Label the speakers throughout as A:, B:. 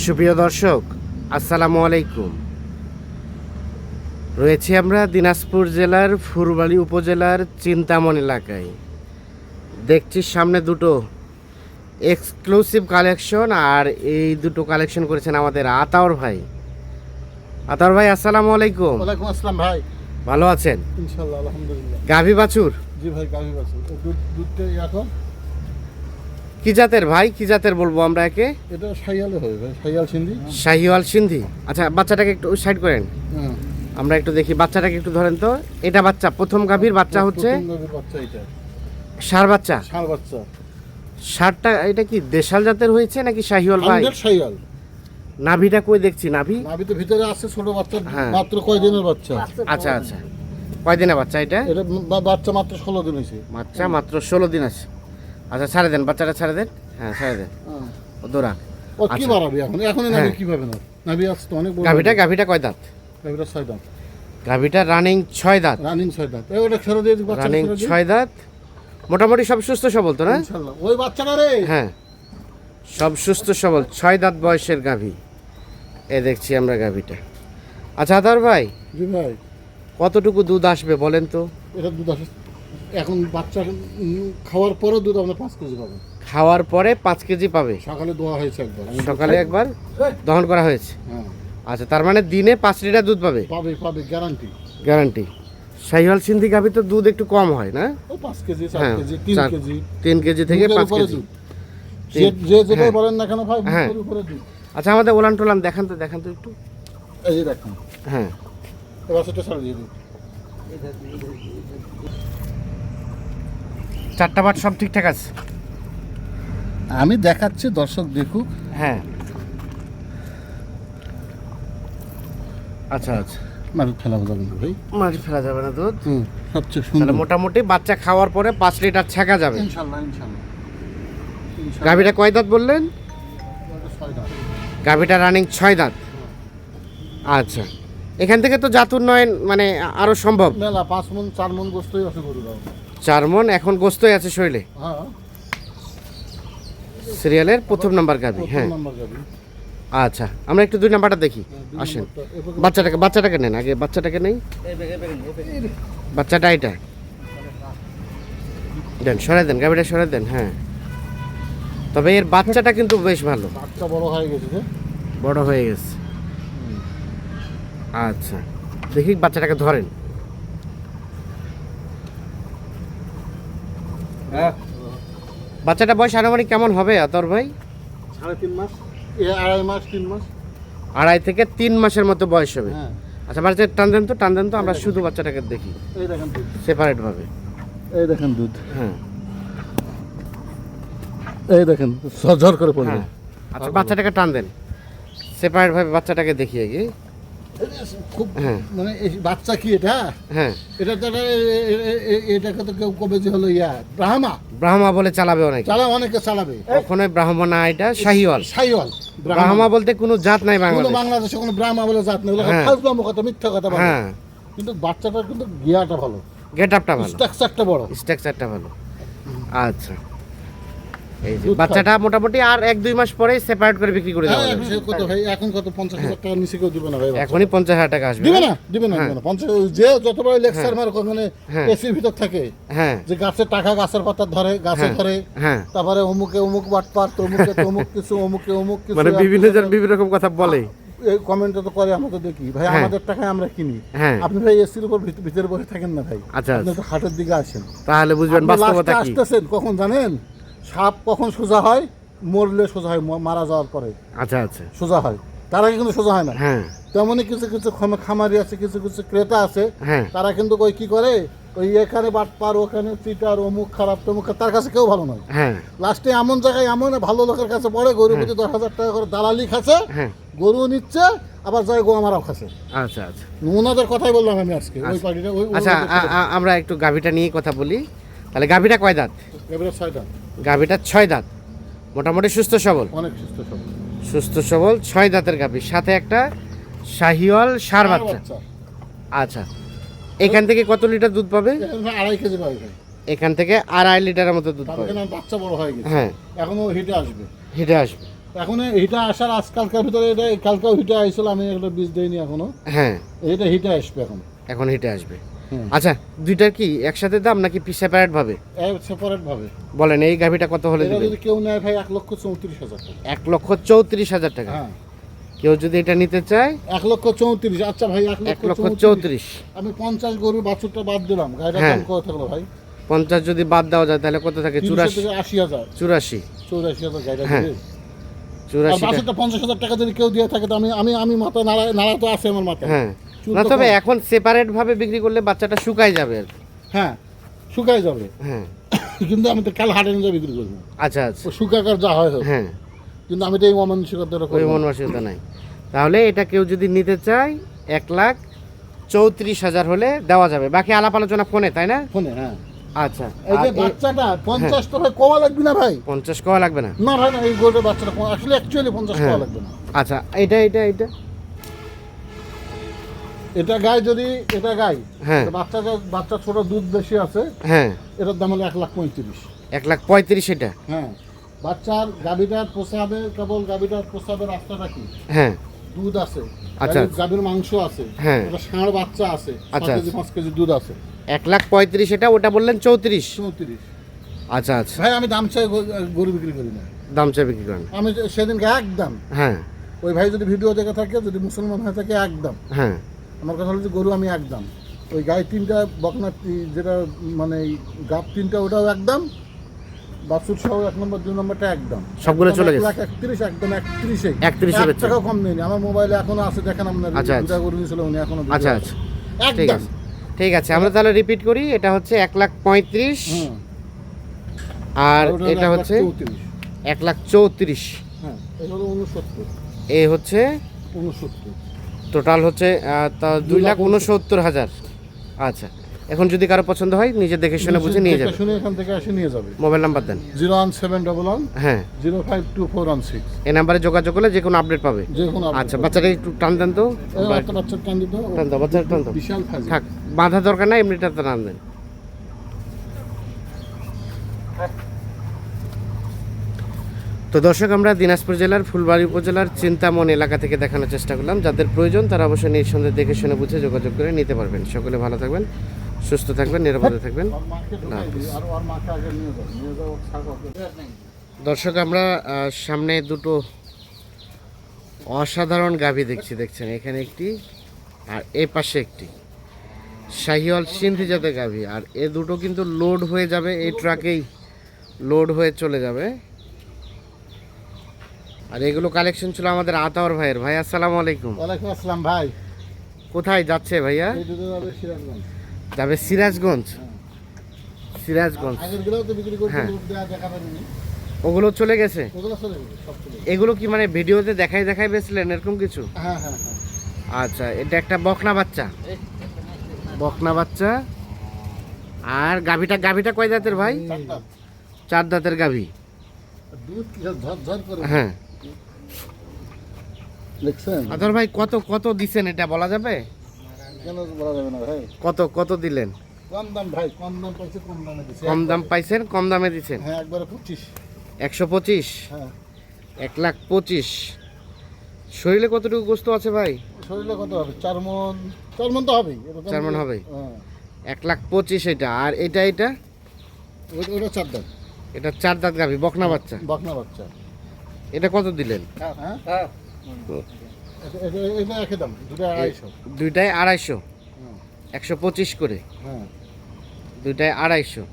A: সুপ্রিয় দর্শক, আসসালামু আলাইকুম। রয়েছি আমরা দিনাজপুর জেলার ফুলবাড়ী উপজেলার চিন্তামণি এলাকায়। দেখছি সামনে দুটো এক্সক্লুসিভ কালেকশন, আর এই দুটো কালেকশন করেছেন আমাদের আতাউর ভাই। আতাউর ভাই, আসসালামু আলাইকুম।
B: ওয়ালাইকুম আসসালাম ভাই।
A: ভালো আছেন?
B: ইনশাআল্লাহ, আলহামদুলিল্লাহ।
A: গাভী বাছুর?
B: জি ভাই, গাভী বাছুর। দুধটা এখন
A: কি জাতের ভাই, কি জাতের বলবো আমরা একে?
B: এটা শাহিয়ালে হবে ভাই, শাহিয়াল সিন্ধি।
A: শাহিওয়াল সিন্ধি। আচ্ছা, বাচ্চাটাকে একটু সাইড করেন,
B: হ্যাঁ,
A: আমরা একটু দেখি। বাচ্চাটাকে একটু ধরেন তো। এটা বাচ্চা, প্রথম গাভীর বাচ্চা হচ্ছে
B: প্রথম গাভীর বাচ্চা এটা।
A: ষাঁড় বাচ্চা।
B: ষাঁড় বাচ্চা।
A: ষাঁড়টা এটা কি দেশাল জাতের হয়েছে নাকি শাহিওয়াল ভাই?
B: 100 শাহিয়াল।
A: নাভিটা কই দেখছি? নাভি
B: নাভিতে ভিতরে আছে ছোট বাচ্চা,
A: হ্যাঁ।
B: মাত্র কয়দিনের বাচ্চা?
A: আচ্ছা আচ্ছা, কয়দিনের বাচ্চা এটা?
B: এটা বাচ্চা মাত্র 16 দিন হয়েছে।
A: বাচ্চা মাত্র 16 দিন আছে। আচ্ছা, ছাড়ে দেন বাচ্চাটা, ছাড়ে দেন। হ্যাঁ, ছাড়ে দেন।
B: হ্যাঁ।
A: ও দৌড়া।
B: ও কি
A: আচ্ছা।
B: বাড়াবে এখন? এখনই নাভি
A: হ্যাঁ।
B: কিভাবে না? নাভি আছে তো অনেক বড়।
A: গাভীটা কয় দাঁত?
B: গাভীটা 6 দাঁত।
A: গাভীটা রানিং 6 দাঁত।
B: রানিং 6 দাঁত। এই ওটা ছেড়ে দিয়ে বাচ্চা
A: রানিং
B: ছেড়ে দিয়ে।
A: 6 দাঁত। মোটামুটি সব সুস্থ সবল তো না?
B: ইনশাআল্লাহ। ওই বাচ্চাটা রে।
A: হ্যাঁ, সব সুস্থ সবল 6 দাঁত বয়সের গাভী। এ দেখছি আমরা গাভীটা। আচ্ছা আদার ভাই,
B: জি ভাই।
A: কতটুকু দুধ আসবে বলেন তো?
B: এটা দুধ আসে এখন বাচ্চা খাওয়ার পরে দুধ আমরা 5 কেজি পাবো।
A: খাওয়ার পরে 5 কেজি পাবে।
B: সকালে দোয়া হয়েছে একবার।
A: সকালে একবার দহন করা হয়েছে।
B: হ্যাঁ,
A: আচ্ছা, তার মানে দিনে 5 লিটার দুধ পাবে?
B: পাবে পাবে, গ্যারান্টি।
A: গ্যারান্টি। শাহিওয়াল সিন্ধি গাভী তো দুধ একটু কম হয় না?
B: ও 5 কেজি, 4
A: হ্যাঁ,
B: কেজি, 3 কেজি।
A: 3 কেজি থেকে
B: দুধের
A: 5
B: উপরে
A: কেজি।
B: দুধ। যে যেটাই
A: হ্যাঁ।
B: বলেন না কেন ভাই,
A: হ্যাঁ।
B: দুধের উপরে দুধ।
A: আচ্ছা, আমাদের ওলান টোলান দেখান তো, দেখান তো একটু।
B: এই যে দেখুন,
A: হ্যাঁ,
B: এবার সেটা ছাড়া দিয়ে দিন।
A: চারটা বাট সব ঠিকঠাক আছে?
B: আমি দেখাচ্ছি, দর্শক দেখুক।
A: হ্যাঁ। আচ্ছা আচ্ছা,
B: মাছ ফেলা যাবে না ভাই।
A: মাঝে ফেলা যাবে না দুধ?
B: সবচেয়ে
A: তাহলে
B: সুন্দর।
A: মোটামুটি বাচ্চা খাওয়ার পরে 5 লিটার ছেঁকা যাবে।
B: ইনশাআল্লাহ, ইনশাআল্লাহ।
A: গাভীটা কয় দাঁত বললেন?
B: 6 দাঁত।
A: গাভীটা রানিং 6 দাঁত। আচ্ছা, এখান থেকে তো জাত উন্নয়ন মানে আরো সম্ভব।
B: মেলা 5 মণ 4 মণ গোস্তই আছে গরু দাও।
A: 4 মণ এখন গোস্তই আছে শরীরে।
B: হ্যাঁ,
A: সিরিয়ালের প্রথম নাম্বার গাভী। হ্যাঁ,
B: নাম্বার যাবে।
A: আচ্ছা, আমরা একটু 2 নাম্বারটা দেখি। আসেন, বাচ্চাটাকে নেন আগে, বাচ্চাটাকে নেই। বাচ্চাটা এটা দেন, সরাই দেন, গাভীটা সরাই দেন। হ্যাঁ, তবে এর বাচ্চাটা কিন্তু বেশ ভালো,
B: বাচ্চা বড় হয়ে গেছে যে।
A: বড় হয়ে গেছে। আচ্ছা, দেখি বাচ্চাটাকে ধরেন।
B: হ্যাঁ,
A: বাচ্চাটা বয়স আনুমানিক কেমন হবে আতর ভাই?
B: 3.5 মাস, 2.5 মাস, 3 মাস।
A: 2.5 থেকে 3 মাসের মতো বয়স হবে।
B: হ্যাঁ,
A: আচ্ছা, বাচ্চা টান দেন তো, আমরা শুধু বাচ্চাটাকে দেখি
B: এই দেখেন দুধ।
A: সেপারেট ভাবে।
B: এই দেখেন দুধ।
A: হ্যাঁ
B: এই দেখেন ঝরঝর করে পড়বে।
A: হ্যাঁ। আচ্ছা, বাচ্চাটাকে টান দেন সেপারেট ভাবে, বাচ্চাটাকে দেখিয়ে গিয়ে।
B: খুব
A: হ্যাঁ।
B: মানে এই বাচ্চা কি এটা?
A: হ্যাঁ,
B: এটা তো এটাকে তো কেউ কবে যে হলো ব্রাহ্মা।
A: ব্রাহ্মা বলে চালাবে অনেক,
B: অনেকে চালাবে।
A: কখনোই ব্রাহ্মা না, এটা শাহিওয়াল।
B: শাহিওয়াল।
A: ব্রাহ্মা বলতে কোনো জাত নাই
B: কোনো
A: বাংলাদেশে।
B: বাংলাদেশে কোনো ব্রাহ্মা বলে জাত নেই।
A: হ্যাঁ।
B: ফালতু কথা, মিথ্যা কথা বলে।
A: হ্যাঁ,
B: কিন্তু বাচ্চাটার কিন্তু গিয়াটা ভালো,
A: গেট আপটা ভালো,
B: স্ট্রাকচারটা বড়।
A: স্ট্রাকচারটা ভালো। আচ্ছা, এই যে
B: দুধ
A: বাচ্চাটা মোটামুটি আর 1-2 মাস পরে সেপারেট করে বিক্রি করে দেওয়া
B: হ্যাঁ,
A: যাবে।
B: সে কত ভাই, এখন কত 50,000 টাকার নিচে কেউ দিবে না ভাই।
A: এখনই 50,000 টাকা আসবে।
B: দিবে না, দিবে না,
A: হ্যাঁ।
B: দিবে না। 50 যে যত বড় লেকচার মার ওখানে
A: হ্যাঁ।
B: এসির ভিতর থাকে,
A: হ্যাঁ
B: যে গাছের টাকা গাছের পাতা ধরে, গাছে
A: হ্যাঁ।
B: ধরে।
A: হ্যাঁ,
B: তারপরে অমুকে অমুক বাটপার, তমুকে তমুক কিছু, অমুকে অমুক কিছু।
A: মানে বিভিন্ন জন বিভিন্ন রকম কথা বলে।
B: এই কমেন্টে তো করে, আমরা তো দেখি ভাই।
A: হ্যাঁ।
B: আমাদের টাকায় আমরা কিনি।
A: হ্যাঁ,
B: আপনি ভাই এসির উপর ভিতরে বসে থাকেন না ভাই।
A: আচ্ছা,
B: আপনি তো হাটের দিকে আসেন,
A: তাহলে বুঝবেন
B: আপনি
A: বাস্তবতা
B: লাস্টে
A: কি।
B: আসতেছেন কখন জানেন? সাপ কখন সোজা হয়? মরলে সোজা হয়, মারা যাওয়ার পরে
A: আচ্ছা আচ্ছা,
B: সোজা হয়, তার আগে কিন্তু সোজা হয় না।
A: হ্যাঁ
B: তেমনই কিছু কিছু খামারি আছে, কিছু কিছু ক্রেতা আছে,
A: হ্যাঁ,
B: তারা কিন্তু ওই কি করে, ওই এখানে বাটপার, ওখানে চিটার, অমুক খারাপ তমুক, তার কাছে কেউ ভালো নয়।
A: হ্যাঁ
B: লাস্টে এমন জায়গায় এমন ভালো লোকের কাছে পড়ে, গরু প্রতি 10,000 টাকা করে দালালি খাচ্ছে,
A: হ্যাঁ,
B: গরু নিচ্ছে, আবার যায় গো আমারও খাচ্ছে।
A: আচ্ছা আচ্ছা।
B: ওনাদের কথাই বললাম আমি আজকে। ওই পার্টিটা
A: আচ্ছা, আমরা একটু গাভীটা নিয়ে কথা বলি। তাহলে গাভীটা কয় দাঁত?
B: এবারে 6টা।
A: গাভীটা 6 দাঁত, মোটামুটি সুস্থ সবল।
B: অনেক সুস্থ সব।
A: সুস্থ সবল 6 দাঁতের গাভী, সাথে একটা শাহিওয়াল ষাঁড় বাচ্চা। আচ্ছা, এখান থেকে কত লিটার দুধ পাবে?
B: 2.5 কেজি পাবে ভাই।
A: এখান থেকে 2.5 লিটারের মতো দুধ
B: তার
A: পাবে।
B: বাচ্চা বড় হয়ে গেছে।
A: হ্যাঁ,
B: এখনো হিটে আসবে।
A: হিটে আসবে।
B: এখন হিটা আসার আজকালকার ভিতরে এটা কালকেও হিটা আইছিল, আমি এগুলো বীজ দিইনি এখনো।
A: হ্যাঁ,
B: এটা হিটা আসবে এখন।
A: এখন হিটে আসবে।
B: হুম।
A: আচ্ছা, দুইটার কি একসাথে দাম নাকি সেপারেট ভাবে
B: সেপারেট ভাবে
A: বলেন? এই গাভিটা কত হলে
B: এটা
A: দিবেন?
B: যদি কেউ নেয় ভাই 1,34,000 টাকা।
A: 1,34,000 টাকা।
B: হ্যাঁ,
A: কেউ যদি এটা নিতে চায়
B: 1,34,000। আচ্ছা ভাই,
A: 1,34,000।
B: আমি 50 গরুর বাছুরটা বাদ দিলাম, গাড়িটা
A: হ্যাঁ।
B: দাম কত থাকলো ভাই?
A: 50 যদি বাদ দেওয়া যায় তাহলে কত থাকে?
B: 80,000
A: 84।
B: 84,000 গাড়িটা
A: হ্যাঁ,
B: দিবে। আর
A: 84 টাকা।
B: বাছুরটা 50,000 টাকা যদি কেউ দিয়ে থাকে তো আমি মাথা নাড়া তো আছে আমার মাথায়।
A: হ্যাঁ,
B: চুল
A: না
B: তো
A: তবে
B: কম।
A: এখন সেপারেট ভাবে বিক্রি করলে বাচ্চাটা শুকায় যাবে আর কি।
B: হ্যাঁ, শুকায় যাবে।
A: হ্যাঁ,
B: কিন্তু আমি তো কাল হাটে নিয়ে বিক্রি করবো,
A: আচ্ছা আচ্ছা।
B: ও শুকাকার যা হয় হোক।
A: হ্যাঁ,
B: কিন্তু আমি তো এই অমানসিকতা
A: ওই মন মানসিকতা নাই। তাহলে এটা কেউ যদি নিতে চায় 1,34,000 হলে দেওয়া যাবে। বাকি আলাপ আলোচনা ফোনে, তাই না?
B: ফোনে। হ্যাঁ,
A: আচ্ছা।
B: এই যে বাচ্চাটা 50 তো ভাই কমা লাগবে না ভাই?
A: 50 কোয়া লাগবে না?
B: না ভাই না, এই গরুটার বাচ্চাটা আসলে অ্যাকচুয়ালি 50
A: হ্যাঁ।
B: কমা লাগবে না।
A: আচ্ছা, এটা এটা এটা
B: এটা গাই, যদি এটা গাই,
A: হ্যাঁ।
B: বাচ্চা ছোট, দুধ বেশি আছে,
A: হ্যাঁ,
B: এটার দাম হলো 1,35,000।
A: 1,35,000 এটা।
B: হ্যাঁ, বাচ্চার গাভীটার পোষাবে, কেবল গাভীটার পোষাবে রাস্তাটা কি,
A: হ্যাঁ,
B: দুধ আছে,
A: আচ্ছা।
B: গাভীর মাংস আছে,
A: হ্যাঁ।
B: ওটা ষাঁড় বাচ্চা আছে,
A: আচ্ছা।
B: 6 কেজি 5 কেজি দুধ আছে।
A: 1,35,000 এটা, ওটা বললেন 34।
B: 34।
A: আচ্ছা আচ্ছা,
B: ভাই আমি দাম চাই, গরু বিক্রি করি না।
A: দাম চাই বিক্রি করেন?
B: আমি সেদিনকে একদম,
A: হ্যাঁ
B: ওই ভাই যদি ভিডিও দেখে থাকে, যদি মুসলমান হয়ে থাকে, একদম।
A: হ্যাঁ,
B: আমার কথা হলো যে গরু আমি একদম, ওই গাই 3টা, বকনা যেটা মানে গাব 3টা, ওটাও একদম, বাছুর সহ 1 নম্বর 2 নম্বরটা একদম,
A: সবগুলো চলে গেছে?
B: 1,31,000 একদম 31
A: 31
B: 1
A: বেচছে?
B: টাকাও কম নেই। আমার মোবাইলে এখনো আছে, দেখেন আপনার,
A: আচ্ছা, আচ্ছা।
B: দুটা গরু নিয়েছিল উনি, এখনো video
A: আচ্ছা
B: আছে।
A: আচ্ছা, ঠিক
B: একদম।
A: আছে ঠিক আছে, আমরা তাহলে রিপিট করি। এটা হচ্ছে 1,35,000
B: হুম।
A: আর
B: ওটা
A: এটা হচ্ছে
B: 1,34,000।
A: 1,34,000।
B: হ্যাঁ, এটা হলো 69।
A: এই হচ্ছে
B: 69।
A: টোটাল হচ্ছে 2,69,000। আচ্ছা, এখন যদি কারো পছন্দ হয় নিজে দেখে শুনে বুঝে নিয়ে যাবে।
B: শুনে এখান থেকে এসে নিয়ে যাবে।
A: মোবাইল নাম্বার দেন।
B: 01711
A: হ্যাঁ,
B: 052416।
A: এই নাম্বারে যোগাযোগ করলে যে কোনো আপডেট পাবে।
B: যে কোনো
A: আচ্ছা, বাচ্চাটা একটু টান দেন তো।
B: বাচ্চার টান দিতে হবে।
A: টান দাও, বাচ্চাটা টান দাও।
B: বিশাল ফাজি।
A: থাক, বাঁধা দরকার নাই, এমনিটা টান দেন। তো দর্শক, আমরা দিনাজপুর জেলার ফুলবাড়ী উপজেলার চিন্তামন এলাকা থেকে দেখানোর চেষ্টা করলাম। যাদের প্রয়োজন তারা অবশ্যই নিঃসন্দেহে দেখে শুনে বুঝে যোগাযোগ করে নিতে পারবেন। সকলে ভালো থাকবেন, সুস্থ থাকবেন, নিরাপদে থাকবেন।
B: ওর মাকে ঢুকাই দিই, আর ওর মাকে আগে নিয়ে যাও ছাড়ো ওকে।
A: দর্শক, আমরা সামনে দুটো অসাধারণ গাভী দেখছেন। এখানে একটি আর এ পাশে একটি শাহিওয়াল সিন্ধি জাতের গাভী। আর এ দুটো কিন্তু লোড হয়ে যাবে, এই ট্রাকেই লোড হয়ে চলে যাবে। আর এগুলো কালেকশন ছিল আমাদের আতাওয়ার ভাইয়ের। ভাই আসসালামু আলাইকুম।
B: ওয়ালাইকুম আসসালাম ভাই।
A: কোথায় যাচ্ছে ভাইয়া?
B: এই দুটো যাবে সিরাজগঞ্জ।
A: যাবে সিরাজগঞ্জ। সিরাজগঞ্জ,
B: আগের গুলোও তো বিক্রি করতে
A: হ্যাঁ।
B: লোক দেয়া দেখা যায়নি।
A: ওগুলো চলে গেছে?
B: ওগুলো চলে গেছে, সব চলে গেছে।
A: এগুলো কি মানে ভিডিওতে দেখাই বেচলেন এরকম কিছু?
B: হ্যাঁ হ্যাঁ হ্যাঁ।
A: আচ্ছা, এটা একটা বকনা বাচ্চা। বকনা বাচ্চা। আর গাভীটা কয় দাঁতের ভাই?
B: চারটা।
A: 4 দাঁতের গাভী।
B: দুধ কি ঝরঝর করে।
A: হ্যাঁ।
B: দেখছেন?
A: আদর ভাই, কত দিছেন এটা বলা যাবে?
B: কেন বলা যাবে না ভাই?
A: কত দিলেন?
B: কম দাম ভাই, কম দাম পাইছে, কম দামে দিছে।
A: কম দাম পাইছেন, কম দামে দিছেন।
B: হ্যাঁ, একবারে 25।
A: 125।
B: হ্যাঁ।
A: 1,25,000। শরীরে কতটুকু গোস্ত আছে ভাই?
B: শরীরে কত হবে? 4 মণ। 4 মণ তো হবেই।
A: 4 মণ হবে।
B: হ্যাঁ।
A: 1,25,000 এটা। আর এটা
B: ওটা 4 দাম।
A: এটা 4 দাঁত গাভী, বকনা বাচ্চা।
B: বকনা বাচ্চা।
A: এটা কত দিলেন?
B: হ্যাঁ হ্যাঁ। এটা একই দাম, দুটো 250।
A: দুইটায় 250।
B: হ্যাঁ
A: 125 করে।
B: হ্যাঁ
A: দুইটায় 250।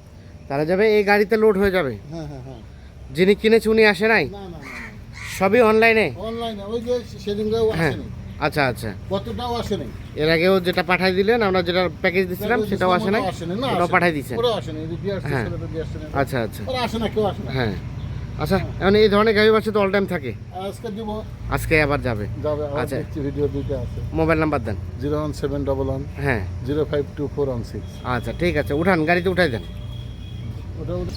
A: তারা যাবে, এই গাড়িতে লোড হয়ে যাবে।
B: হ্যাঁ হ্যাঁ হ্যাঁ।
A: যিনি কিনেছে উনি আসে নাই?
B: না না না,
A: সবই অনলাইনে?
B: অনলাইনে। ওই যে সেদিনকেও
A: হ্যাঁ।
B: আসেনি,
A: আচ্ছা আচ্ছা।
B: কতটাও আসেনি।
A: এর আগেও যেটা পাঠাই দিলেন, আমরা যেটা প্যাকেজ দিচ্ছিলাম সেটাও আসে নাই?
B: আসেনি না,
A: ওটাও পাঠাই দিচ্ছেন?
B: ওরা আসেনি, এই যে দিয়ে আসছে,
A: হ্যাঁ।
B: ছেলেটা দিয়ে আসছে না।
A: আচ্ছা আচ্ছা।
B: ওরা আসে না, কেউ আসে না।
A: হ্যাঁ। আচ্ছা, এখন এই ধরনের গাভী বাচ্চা তো অল টাইম থাকে?
B: আজকে দিব,
A: আজকে আবার যাবে?
B: যাবে। আবার
A: আচ্ছা।
B: দেখছি, ভিডিও দুইটা আছে।
A: মোবাইল নাম্বার দেন।
B: 01711
A: হ্যাঁ।
B: 052416।
A: আচ্ছা, ঠিক আছে, উঠান, গাড়িতে উঠাই দেন।
B: ওটা ওটা